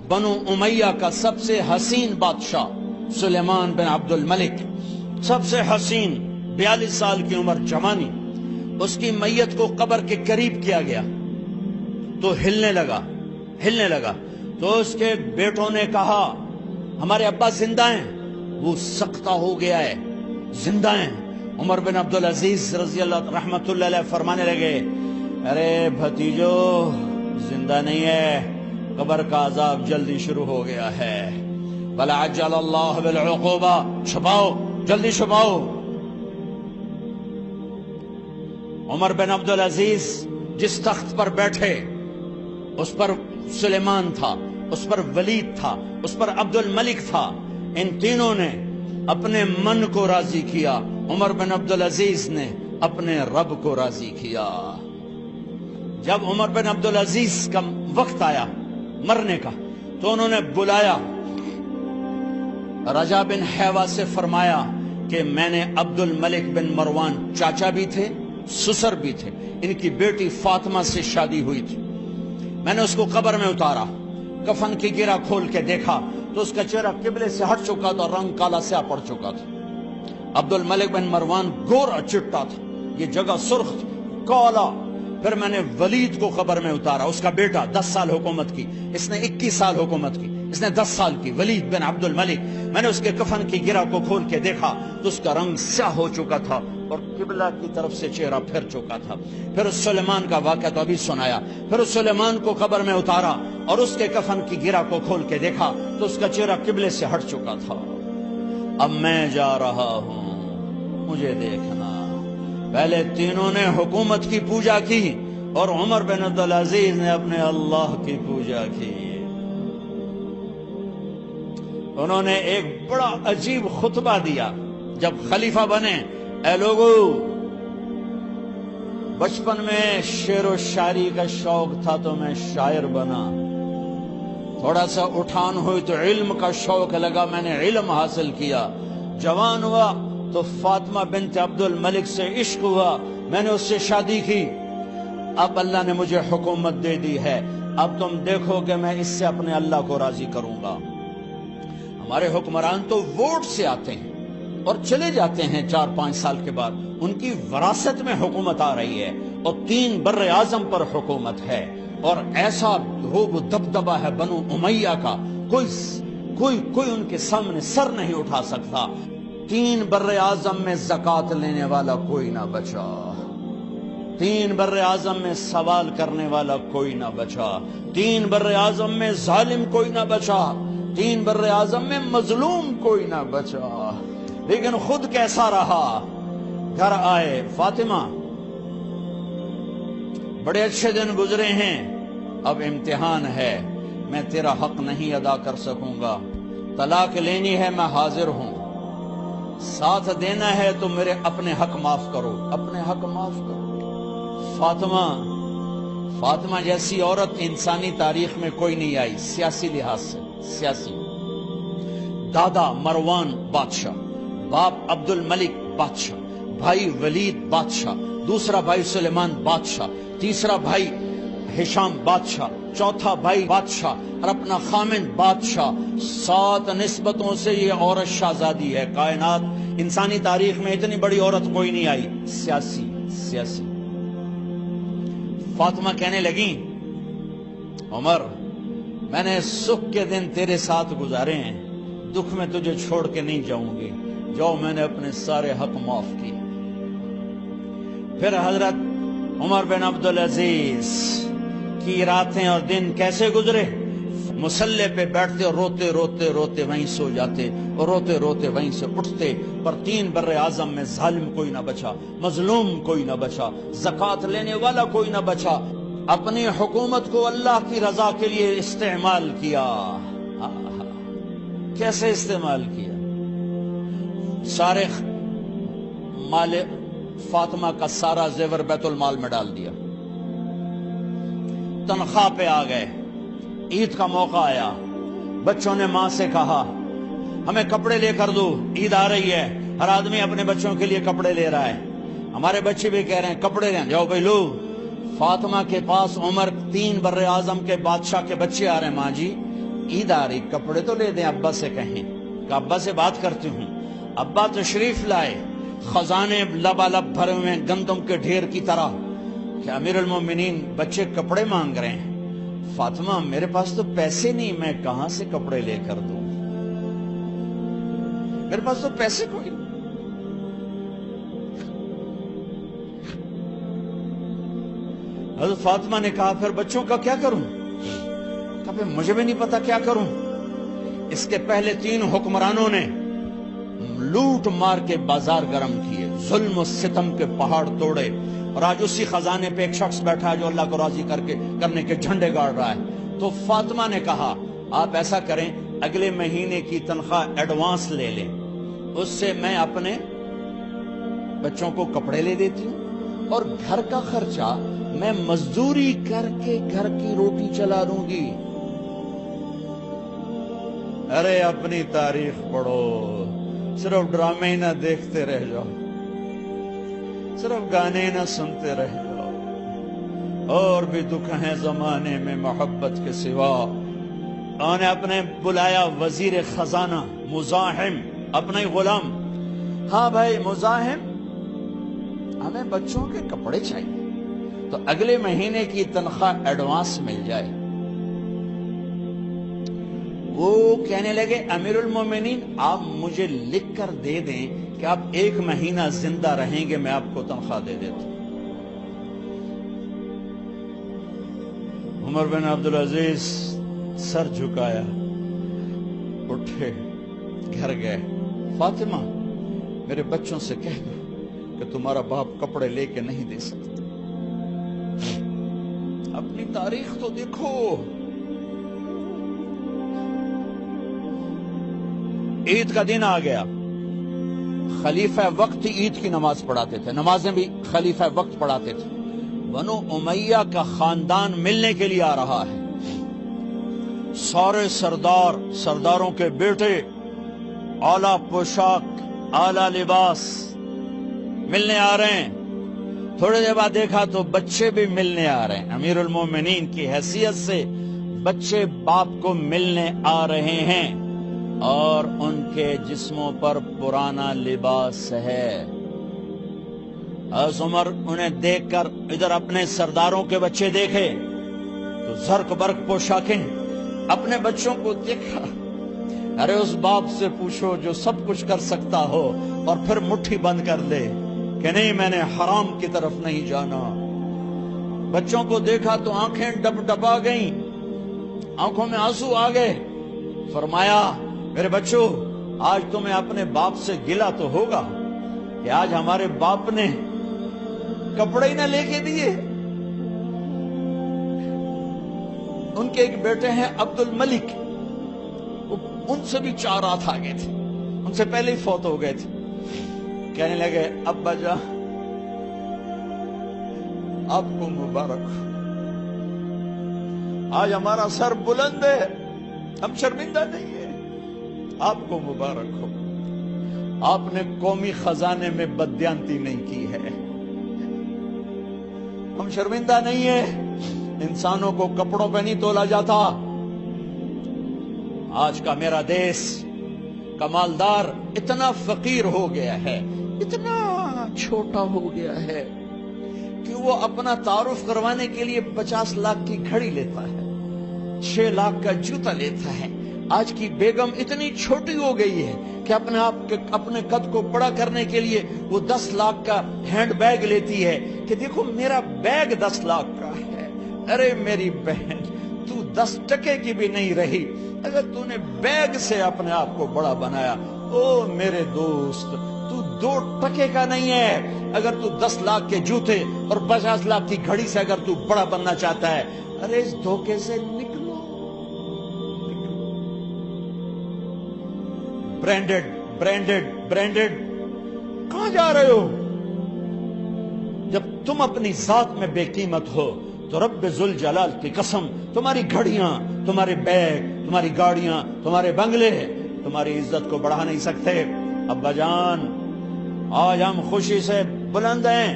بنو امیہ کا سب سے حسین بادشاہ سلیمان بن عبد الملک، سب سے حسین، 42 سال کی عمر، جوانی، اس کی میت کو قبر کے قریب کیا گیا تو ہلنے لگا تو اس کے بیٹوں نے کہا ہمارے ابا زندہ ہیں، وہ سختہ ہو گیا ہے، زندہ ہیں۔ عمر بن عبدالعزیز رضی اللہ رحمت اللہ علیہ فرمانے لگے ارے بھتیجو زندہ نہیں ہے، قبر کا عذاب جلدی شروع ہو گیا ہے، بلا عجل اللہ بالعقوبہ، چھپاؤ، جلدی چھپاؤ۔ عمر بن عبدالعزیز جس تخت پر بیٹھے اس پر سلیمان تھا، اس پر ولید تھا، اس پر عبد الملک تھا، ان تینوں نے اپنے من کو راضی کیا، عمر بن عبدالعزیز نے اپنے رب کو راضی کیا۔ جب عمر بن عبدالعزیز کا وقت آیا مرنے کا تو انہوں نے بلایا رجا بن حیوہ سے، فرمایا کہ میں نے عبد الملک بن مروان چاچا بھی تھے، سسر بھی تھے، ان کی بیٹی فاطمہ سے شادی ہوئی تھی، میں نے اس کو قبر میں اتارا، کفن کی گرہ کھول کے دیکھا تو اس کا چہرہ قبلے سے ہٹ چکا تھا، رنگ کالا سیاہ پڑ چکا تھا۔ عبد الملک بن مروان گورا چٹا تھا، یہ جگہ سرخ تھی، کالا۔ پھر میں نے ولید کو قبر میں اتارا، اس کا بیٹا، 10 سال حکومت کی، اس نے 21 سال حکومت کی، اس نے 10 سال کی، ولید بن عبد الملک۔ میں نے اس کے کفن کی گرہ کو کھول کے دیکھا تو اس کا رنگ سیاہ ہو چکا تھا اور قبلہ کی طرف سے چہرہ پھر چکا تھا۔ پھر اس سلیمان کا واقعہ تو ابھی سنایا، پھر اس سلیمان کو قبر میں اتارا اور اس کے کفن کی گرہ کو کھول کے دیکھا تو اس کا چہرہ قبلے سے ہٹ چکا تھا۔ اب میں جا رہا ہوں، مجھے دیکھنا۔ پہلے تینوں نے حکومت کی پوجا کی اور عمر بن عبدالعزیز نے اپنے اللہ کی پوجا کی۔ انہوں نے ایک بڑا عجیب خطبہ دیا جب خلیفہ بنے، اے لوگو، بچپن میں شعر و شاعری کا شوق تھا تو میں شاعر بنا، تھوڑا سا اٹھان ہوئی تو علم کا شوق لگا، میں نے علم حاصل کیا، جوان ہوا تو فاطمہ بنت عبد الملک سے عشق ہوا، میں نے اس سے شادی کی، اب اللہ نے مجھے حکومت دے دی ہے، اب تم دیکھو کہ میں اس سے اپنے اللہ کو راضی کروں گا۔ ہمارے حکمران تو ووٹ سے آتے ہیں اور چلے جاتے ہیں 4-5 سال کے بعد، ان کی وراثت میں حکومت آ رہی ہے اور 3 بر اعظم پر حکومت ہے، اور ایسا روب دبدبہ ہے بنو امیہ کا، کوئی ان کے سامنے سر نہیں اٹھا سکتا۔ 3 بر اعظم میں زکوٰۃ لینے والا کوئی نہ بچا، 3 بر اعظم میں سوال کرنے والا کوئی نہ بچا، 3 بر اعظم میں ظالم کوئی نہ بچا، 3 بر اعظم میں مظلوم کوئی نہ بچا۔ لیکن خود کیسا رہا؟ گھر آئے، فاطمہ بڑے اچھے دن گزرے ہیں، اب امتحان ہے، میں تیرا حق نہیں ادا کر سکوں گا، طلاق لینی ہے میں حاضر ہوں، ساتھ دینا ہے تو میرے اپنے حق معاف کرو، اپنے حق معاف کرو۔ فاطمہ جیسی عورت انسانی تاریخ میں کوئی نہیں آئی، سیاسی لحاظ سے، سیاسی۔ دادا مروان بادشاہ، باپ عبد الملک بادشاہ، بھائی ولید بادشاہ، دوسرا بھائی سلیمان بادشاہ، تیسرا بھائی ہشام بادشاہ، چوتھا بھائی بادشاہ اور اپنا خامن بادشاہ، 7 نسبتوں سے یہ عورت شہزادی ہے۔ کائنات انسانی تاریخ میں اتنی بڑی عورت کوئی نہیں آئی، سیاسی۔ فاطمہ کہنے لگیں عمر، میں نے سکھ کے دن تیرے ساتھ گزارے ہیں، دکھ میں تجھے چھوڑ کے نہیں جاؤں گی، جاؤ، میں نے اپنے سارے حق معاف کیے۔ پھر حضرت عمر بن عبدالعزیز کی راتیں اور دن کیسے گزرے؟ مسلح پہ بیٹھتے اور روتے وہیں سو جاتے اور روتے وہیں سے اٹھتے، پر 3 بر اعظم میں ظالم کوئی نہ بچا، مظلوم کوئی نہ بچا، زکوٰۃ لینے والا کوئی نہ بچا، اپنی حکومت کو اللہ کی رضا کے لیے استعمال کیا۔ کیسے استعمال کیا؟ سارے مال فاطمہ کا سارا زیور بیت المال میں ڈال دیا، تنخواہ پہ آ گئے، عید کا موقع آیا، بچوں نے ماں سے کہا ہمیں کپڑے لے کر دو، عید آ رہی ہے، ہر آدمی اپنے بچوں کے لیے کپڑے لے رہا ہے، ہمارے بچے بھی کہہ رہے ہیں کپڑے لیں، جاؤ بھائی لو۔ فاطمہ کے پاس عمر 3 بر اعظم کے بادشاہ کے بچے آ رہے ہیں، ماں جی عید آ رہی، کپڑے تو لے دیں، ابا سے کہیں کہ ابا سے بات کرتی ہوں۔ ابا تشریف لائے، خزانے لبالب بھرے ہوئے گندم کے ڈھیر کی طرح کہ امیر المومنین بچے کپڑے مانگ رہے ہیں۔ فاطمہ میرے پاس تو پیسے نہیں، میں کہاں سے کپڑے لے کر دوں، میرے پاس تو پیسے کوئی۔ حضرت فاطمہ نے کہا پھر بچوں کا کیا کروں؟ کہا پھر مجھے بھی نہیں پتا کیا کروں۔ اس کے پہلے 3 حکمرانوں نے لوٹ مار کے بازار گرم کیے، ظلم و ستم کے پہاڑ توڑے، اور آج اسی خزانے پہ ایک شخص بیٹھا ہے جو اللہ کو راضی کرنے کے جھنڈے گاڑ رہا ہے۔ تو فاطمہ نے کہا آپ ایسا کریں، اگلے مہینے کی تنخواہ ایڈوانس لے لیں، اس سے میں اپنے بچوں کو کپڑے لے دیتی ہوں، اور گھر کا خرچہ میں مزدوری کر کے گھر کی روٹی چلا لوں گی۔ ارے اپنی تاریخ پڑھو، صرف ڈرامے ہی نہ دیکھتے رہ جاؤ، صرف گانے نہ سنتے رہ جاؤ، اور بھی دکھ ہیں زمانے میں محبت کے سوا۔ انہوں نے اپنے بلایا وزیر خزانہ مزاحم، اپنا ہی غلام، ہاں بھائی مزاحم ہمیں بچوں کے کپڑے چاہیے، تو اگلے مہینے کی تنخواہ ایڈوانس مل جائے۔ وہ کہنے لگے امیر المومنین آپ مجھے لکھ کر دے دیں کہ آپ 1 مہینہ زندہ رہیں گے، میں آپ کو تنخواہ دے دیتا ہوں۔ عمر بن عبدالعزیز سر جھکایا، اٹھے، گھر گئے۔ فاطمہ میرے بچوں سے کہہ دو کہ تمہارا باپ کپڑے لے کے نہیں دے سکتا۔ اپنی تاریخ تو دیکھو، عید کا دن آ گیا، خلیفہ وقت عید کی نماز پڑھاتے تھے، نمازیں بھی خلیفہ وقت پڑھاتے تھے۔ بنو امیہ کا خاندان ملنے کے لیے آ رہا ہے، سارے سرداروں کے بیٹے اعلیٰ پوشاک، اعلیٰ لباس ملنے آ رہے ہیں۔ تھوڑے دیر بعد دیکھا تو بچے بھی ملنے آ رہے ہیں، امیر المومنین کی حیثیت سے بچے باپ کو ملنے آ رہے ہیں، اور ان کے جسموں پر پرانا لباس ہے۔ حضرت عمر انہیں دیکھ کر ادھر اپنے سرداروں کے بچے دیکھے تو زرق برق پوشاکیں، اپنے بچوں کو دیکھا۔ ارے اس باپ سے پوچھو جو سب کچھ کر سکتا ہو اور پھر مٹھی بند کر لے کہ نہیں میں نے حرام کی طرف نہیں جانا۔ بچوں کو دیکھا تو آنکھیں ڈب ڈبا گئیں، آنکھوں میں آنسو آ گئے۔ فرمایا میرے بچوں آج تمہیں اپنے باپ سے گلہ تو ہوگا کہ آج ہمارے باپ نے کپڑے ہی نہ لے کے دیے۔ ان کے ایک بیٹے ہیں عبد الملک، ان سے بھی 4 رات آگے تھے، ان سے پہلے ہی فوت ہو گئے تھے۔ کہنے لگے ابا جان آپ کو مبارک، آج ہمارا سر بلند ہے، ہم شرمندہ نہیں ہیں، آپ کو مبارک ہو، آپ نے قومی خزانے میں بددیانتی نہیں کی ہے، ہم شرمندہ نہیں ہیں، انسانوں کو کپڑوں پہ نہیں تولا جاتا۔ آج کا میرا دیس کا مالدار اتنا فقیر ہو گیا ہے، اتنا چھوٹا ہو گیا ہے کہ وہ اپنا تعارف کروانے کے لیے 50 لاکھ کی گھڑی لیتا ہے، 6 لاکھ کا جوتا لیتا ہے۔ آج کی بیگم اتنی چھوٹی ہو گئی ہے کہ اپنے قد کو بڑا کرنے کے لیے وہ 10 لاکھ کا ہینڈ بیگ لیتی ہے کہ دیکھو میرا بیگ 10 لاکھ کا ہے۔ ارے میری بہن تو 10 ٹکے کی بھی نہیں رہی، اگر تو نے بیگ سے اپنے آپ کو بڑا بنایا، او میرے دوست تو 2 ٹکے کا نہیں ہے۔ اگر تو 10 لاکھ کے جوتے اور 50 لاکھ کی گھڑی سے اگر تو بڑا بننا چاہتا ہے، ارے اس دھوکے سے نکلو۔ برینڈڈ برینڈڈ برینڈڈ کہاں جا رہے ہو؟ جب تم اپنی ذات میں بے قیمت ہو تو رب ذوالجلال کی قسم تمہاری گھڑیاں، تمہارے بیگ، تمہاری گاڑیاں، تمہارے بنگلے تمہاری عزت کو بڑھا نہیں سکتے۔ ابا جان آج ہم خوشی سے بلند ہیں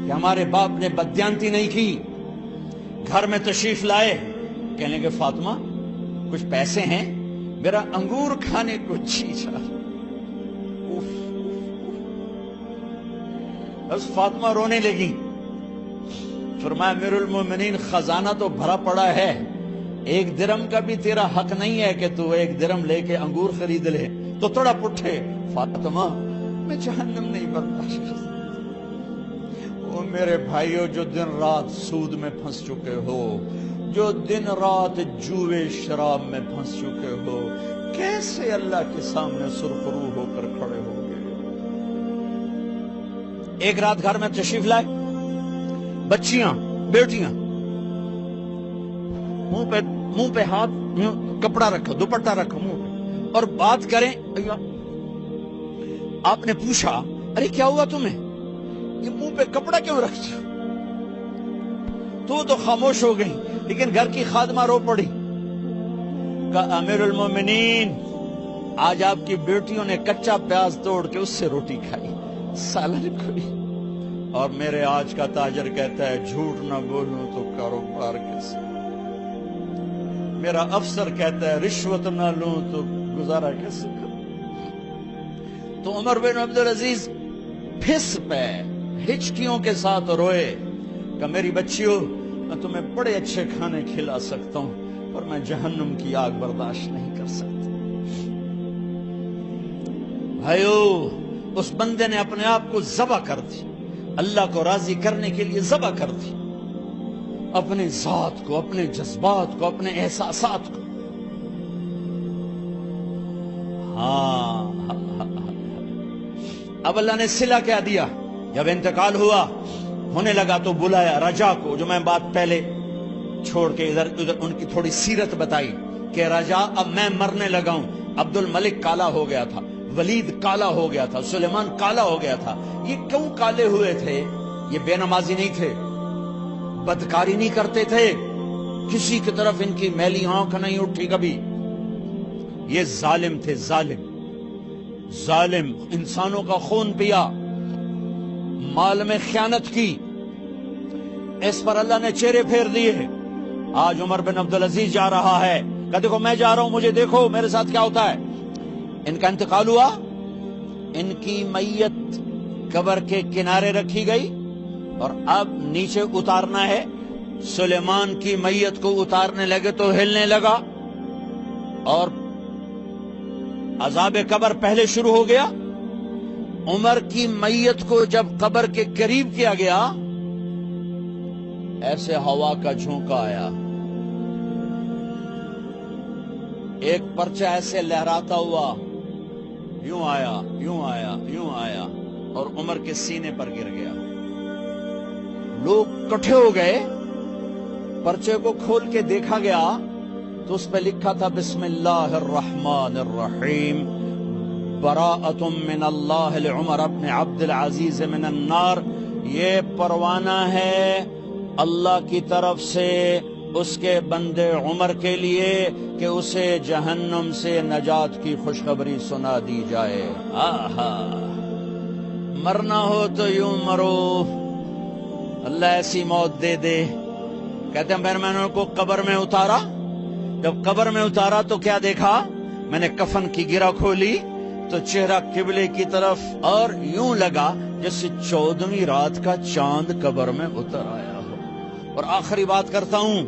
کہ ہمارے باپ نے بددیانتی نہیں کی۔ گھر میں تشریف لائے، کہنے لگے فاطمہ کچھ پیسے ہیں، میرا انگور کھانے کو جی چاہ رہا۔ بس فاطمہ رونے لگی۔ فرمایا امیر المومنین خزانہ تو بھرا پڑا ہے، 1 درم کا بھی تیرا حق نہیں ہے کہ تو 1 درم لے کے انگور خرید لے، تو تھوڑا پٹھے۔ فاطمہ میں جہنم نہیں برداشت کر سکتا۔ وہ میرے بھائیو جو دن رات سود میں پھنس چکے ہو، جو دن رات جوئے شراب میں پھنس چکے ہو، کیسے اللہ کے سامنے سرخرو ہو کر کھڑے ہو گئے؟ ایک رات گھر میں تشریف لائے، بچیاں بیٹیاں، منہ پہ ہاتھ، کپڑا رکھو، دوپٹہ رکھو منہ پہ، اور بات کریں۔ آپ نے پوچھا ارے کیا ہوا تمہیں، یہ منہ پہ کپڑا کیوں رکھتے ہو؟ تو خاموش ہو گئی، لیکن گھر کی خادمہ رو پڑی۔ کہا امیر المومنین آج آپ کی بیٹیوں نے کچا پیاز توڑ کے اس سے روٹی کھائی، سالن کھائی، اور میرے آج کا تاجر کہتا ہے جھوٹ نہ بولوں تو کاروبار کیسے، میرا افسر کہتا ہے رشوت نہ لوں تو گزارا کیسے کروں۔ تو عمر بن عبدالعزیز پھس پہ ہچکیوں کے ساتھ روئے کہ میری بچیوں میں تمہیں بڑے اچھے کھانے کھلا سکتا ہوں، اور میں جہنم کی آگ برداشت نہیں کر سکتا۔ بھائیو اس بندے نے اپنے آپ کو ذبح کر دی، اللہ کو راضی کرنے کے لیے ذبح کر دی، اپنے ذات کو، اپنے جذبات کو، اپنے احساسات کو۔ ہاں اب اللہ نے صلہ کیا دیا، جب انتقال ہوا ہونے لگا تو بلایا رجا کو، جو میں بات پہلے چھوڑ کے ادھر ان کی تھوڑی سیرت بتائی کہ رجا اب میں مرنے لگا ہوں۔ عبد الملک کالا ہو گیا تھا، ولید کالا ہو گیا تھا، سلیمان کالا ہو گیا تھا۔ یہ کیوں کالے ہوئے تھے؟ یہ بے نمازی نہیں تھے، بدکاری نہیں کرتے تھے، کسی کی طرف ان کی میلی آنکھ نہیں اٹھی کبھی۔ یہ ظالم تھے، ظالم ظالم، انسانوں کا خون پیا، مال میں خیانت کی، اس پر اللہ نے چہرے پھیر دیے۔ آج عمر بن عبدالعزیز جا رہا ہے کہ دیکھو میں جا رہا ہوں، مجھے دیکھو میرے ساتھ کیا ہوتا ہے۔ ان کا انتقال ہوا، ان کی میت قبر کے کنارے رکھی گئی، اور اب نیچے اتارنا ہے۔ سلیمان کی میت کو اتارنے لگے تو ہلنے لگا، اور عذاب قبر پہلے شروع ہو گیا۔ عمر کی میت کو جب قبر کے قریب کیا گیا، ایسے ہوا کا جھونکا آیا، ایک پرچہ ایسے لہراتا ہوا یوں آیا، یوں آیا، یوں آیا، اور عمر کے سینے پر گر گیا۔ لوگ کٹھے ہو گئے، پرچے کو کھول کے دیکھا گیا تو اس پہ لکھا تھا بسم اللہ الرحمن الرحیم، براءۃ من اللہ لعمر بن عبد العزیز من النار۔ یہ پروانہ ہے اللہ کی طرف سے اس کے بندے عمر کے لیے کہ اسے جہنم سے نجات کی خوشخبری سنا دی جائے۔ آہا، مرنا ہو تو یوں مرو، اللہ ایسی موت دے دے۔ کہتے ہیں میں نے ان کو قبر میں اتارا، جب قبر میں اتارا تو کیا دیکھا؟ میں نے کفن کی گرہ کھولی تو چہرہ قبلے کی طرف، اور یوں لگا جیسے 14ویں رات کا چاند قبر میں اتر آیا ہو۔ اور آخری بات کرتا ہوں،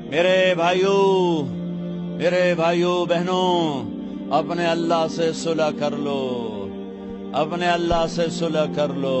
میرے بھائیوں بہنوں، اپنے اللہ سے صلح کر لو، اپنے اللہ سے صلح کر لو۔